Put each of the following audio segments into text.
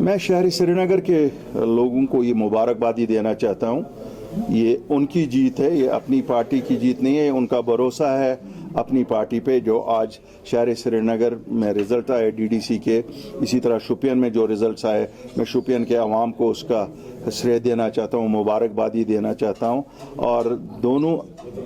मैं शहर श्रीनगर के लोगों को ये मुबारकबादी देना चाहता हूँ। ये उनकी जीत है, ये अपनी पार्टी की जीत नहीं है। उनका भरोसा है अपनी पार्टी पे। जो आज शहर श्रीनगर में रिज़ल्ट आए डीडीसी के, इसी तरह शोपियान में जो रिज़ल्ट्स आए, मैं शोपियान के अवाम को उसका श्रेय देना चाहता हूँ, मुबारकबादी देना चाहता हूँ। और दोनों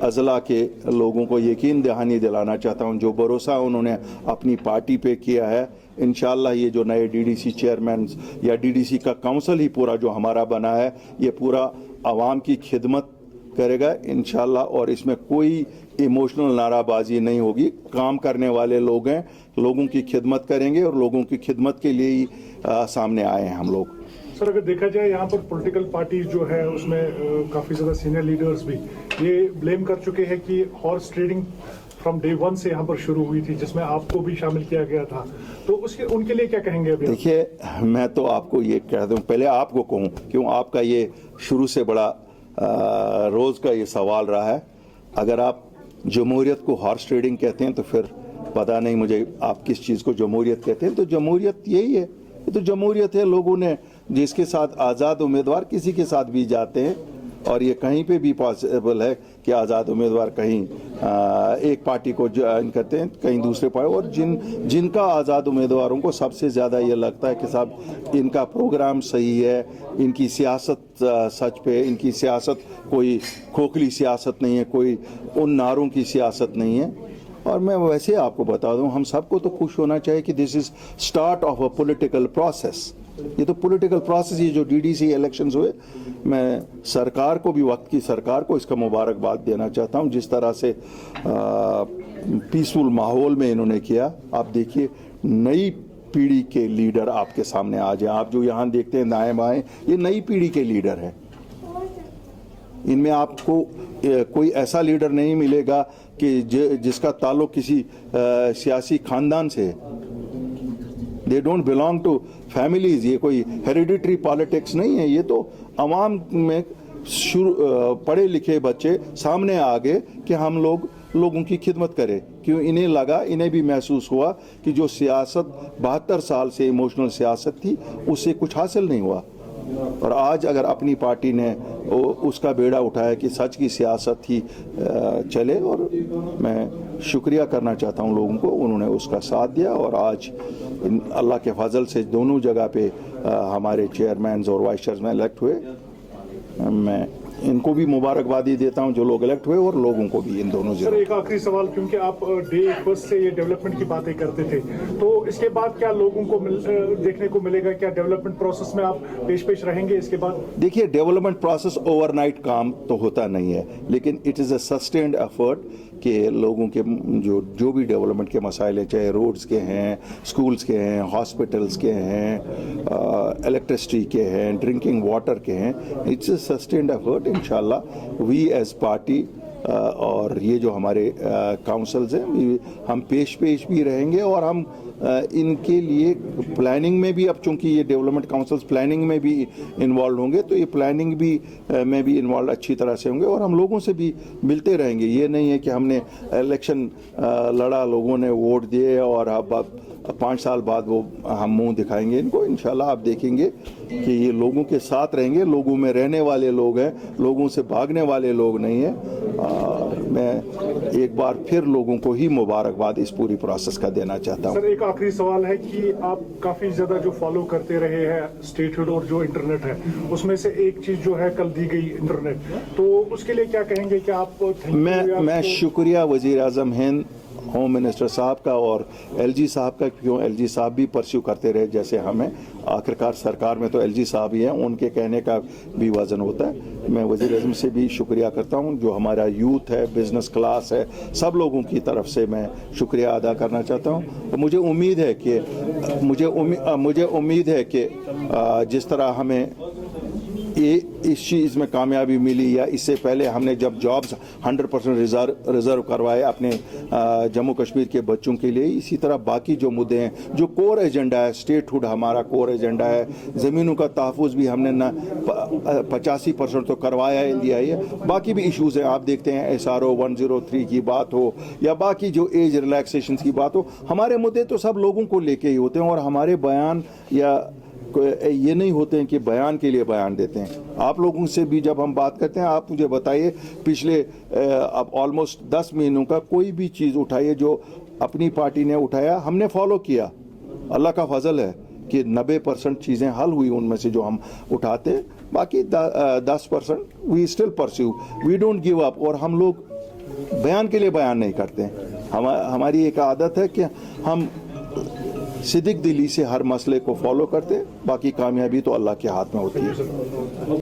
अज़ला के लोगों को यकीन दहानी दिलाना चाहता हूँ, जो भरोसा उन्होंने अपनी पार्टी पे किया है, इंशाअल्लाह ये जो नए डीडीसी चेयरमैन या डीडीसी का काउंसिल ही पूरा जो हमारा बना है, ये पूरा आवाम की खिदमत करेगा इंशाअल्लाह। और इसमें कोई इमोशनल नाराबाजी नहीं होगी। काम करने वाले लोग हैं, लोगों की खिदमत करेंगे और लोगों की खिदमत के लिए ही सामने आए हैं हम लोग। सर, अगर देखा जाए यहाँ पर पॉलिटिकल पार्टीज जो है उसमें काफ़ी ज़्यादा सीनियर लीडर्स भी ये ब्लेम कर चुके हैं कि horse trading from day one से यहाँ पर शुरू हुई थी, जिसमें आपको भी शामिल किया गया था, तो उसके उनके लिए क्या कहेंगे अभी? देखिए, मैं तो आपको ये कह दूँ, पहले आपको कहूँ क्यों, आपका ये शुरू से बड़ा रोज़ का ये सवाल रहा है। अगर आप जमहूरियत को हॉर्स ट्रेडिंग कहते हैं तो फिर पता नहीं मुझे आप किस चीज़ को जमहूरियत कहते हैं। तो जमहूरियत यही है, ये तो जमहूरियत है। लोगों ने जिसके साथ आज़ाद उम्मीदवार किसी के साथ भी जाते हैं, और ये कहीं पे भी पॉसिबल है कि आज़ाद उम्मीदवार कहीं एक पार्टी को ज्वाइन करते हैं, कहीं दूसरे पार्टी। और जिनका आज़ाद उम्मीदवारों को सबसे ज़्यादा ये लगता है कि साहब इनका प्रोग्राम सही है, इनकी सियासत सच पे, इनकी सियासत कोई खोखली सियासत नहीं है, कोई उन नारों की सियासत नहीं है। और मैं वैसे आपको बता दूं, हम सबको तो खुश होना चाहिए कि this is start of a political process. ये तो पॉलिटिकल प्रोसेस, ये जो डीडीसी इलेक्शंस हुए, मैं सरकार को भी, वक्त की सरकार को इसका मुबारकबाद देना चाहता हूँ। जिस तरह से पीसफुल माहौल में इन्होंने किया, आप देखिए नई पीढ़ी के लीडर आपके सामने आ जाए। आप जो यहाँ देखते हैं दाएं बाएं, ये नई पीढ़ी के लीडर हैं। इनमें आपको कोई ऐसा लीडर नहीं मिलेगा कि जिसका ताल्लुक किसी सियासी खानदान से। They don't belong to families. ये कोई हेरिडिटरी पॉलिटिक्स नहीं है। ये तो अवाम में पढ़े लिखे बच्चे सामने आ गए कि हम लोगों की खिदमत करें। क्यों, इन्हें लगा, इन्हें भी महसूस हुआ कि जो सियासत 72 साल से इमोशनल सियासत थी, उससे कुछ हासिल नहीं हुआ। और आज अगर अपनी पार्टी ने उसका बेड़ा उठाया कि सच की सियासत ही चले, और मैं शुक्रिया करना चाहता हूं लोगों को, उन्होंने उसका साथ दिया। और आज अल्लाह के फजल से दोनों जगह पे हमारे चेयरमैन और वाइस चेयरमैन इलेक्ट हुए। मैं इनको भी मुबारकबादी देता हूं जो लोग इलेक्ट हुए, और लोगों को भी, इन दोनों सर, एक आखिरी सवाल, क्योंकि आप डे फर्स्ट से ये डेवलपमेंट की बातें करते थे, तो इसके बाद क्या लोगों को देखने को मिलेगा? क्या डेवलपमेंट प्रोसेस में आप पेश रहेंगे इसके बाद? देखिए, डेवलपमेंट प्रोसेस ओवरनाइट काम तो होता नहीं है, लेकिन it is a sustained effort कि लोगों के जो भी डेवलपमेंट के मसाइल हैं, चाहे रोड्स के हैं, स्कूल्स के हैं, हॉस्पिटल्स के हैं, इलेक्ट्रिसिटी के हैं, ड्रिंकिंग वाटर के हैं, इट्स अ सस्टेन्ड एफर्ट। इंशाल्लाह वी एज पार्टी और ये जो हमारे काउंसिल्स हैं, हम पेश भी रहेंगे। और हम इनके लिए प्लानिंग में भी, अब चूंकि ये डेवलपमेंट काउंसिल्स प्लानिंग में भी इन्वॉल्व होंगे, तो ये प्लानिंग भी में भी इन्वॉल्व अच्छी तरह से होंगे। और हम लोगों से भी मिलते रहेंगे। ये नहीं है कि हमने इलेक्शन लड़ा, लोगों ने वोट दिए और अब 5 साल बाद वो हम मुंह दिखाएंगे इनको। इंशाल्लाह आप देखेंगे कि ये लोगों के साथ रहेंगे, लोगों में रहने वाले लोग हैं, लोगों से भागने वाले लोग नहीं हैं। मैं एक बार फिर लोगों को ही मुबारकबाद इस पूरी प्रोसेस का देना चाहता हूँ। सर, एक आखिरी सवाल है कि आप काफ़ी ज़्यादा जो फॉलो करते रहे हैं स्टेटहुड और जो इंटरनेट है, उसमें से एक चीज़ जो है कल दी गई इंटरनेट, तो उसके लिए क्या कहेंगे? क्या आप मैं शुक्रिया वज़ीर आज़म हिंद, होम मिनिस्टर साहब का और एलजी साहब का, क्यों एलजी साहब भी परस्यू करते रहे जैसे हमें। आखिरकार सरकार में तो एलजी साहब ही हैं, उनके कहने का भी वज़न होता है। मैं वज़ीर आज़म से भी शुक्रिया करता हूं, जो हमारा यूथ है, बिजनेस क्लास है, सब लोगों की तरफ से मैं शुक्रिया अदा करना चाहता हूं। तो मुझे उम्मीद है कि जिस तरह हमें इस चीज़ में कामयाबी मिली, या इससे पहले हमने जब जॉब्स 100% रिज़र्व करवाए अपने जम्मू कश्मीर के बच्चों के लिए, इसी तरह बाकी जो मुद्दे हैं, जो कोर एजेंडा है, स्टेटहुड हमारा कोर एजेंडा है, ज़मीनों का तहफ़्फ़ुज़ भी हमने ना 85% तो करवाया लिया है। बाकी भी इश्यूज़ हैं, आप देखते हैं SRO 103 की बात हो या बाकी जो एज रिलैक्सेशन की बात हो, हमारे मुद्दे तो सब लोगों को लेके ही होते हैं। और हमारे बयान या یہ نہیں ہوتے ہیں کہ بیان کے لیے بیان دیتے ہیں. آپ لوگوں سے بھی جب ہم بات کرتے ہیں آپ مجھے بتائیے پچھلے اب آلموسٹ 10 مہینوں کا کوئی بھی چیز اٹھائیے جو اپنی پارٹی نے اٹھایا ہم نے فالو کیا. اللہ کا فضل ہے کہ 90% چیزیں حل ہوئی ان میں سے جو ہم اٹھاتے. باقی 10% we still perceive, we don't give up. اور ہم لوگ بیان کے لیے بیان نہیں کرتے. ہماری ایک عادت ہے کہ ہم صدق دلی سے ہر مسئلے کو فالو کرتے. باقی کامیابی تو اللہ کے ہاتھ میں ہوتی ہے.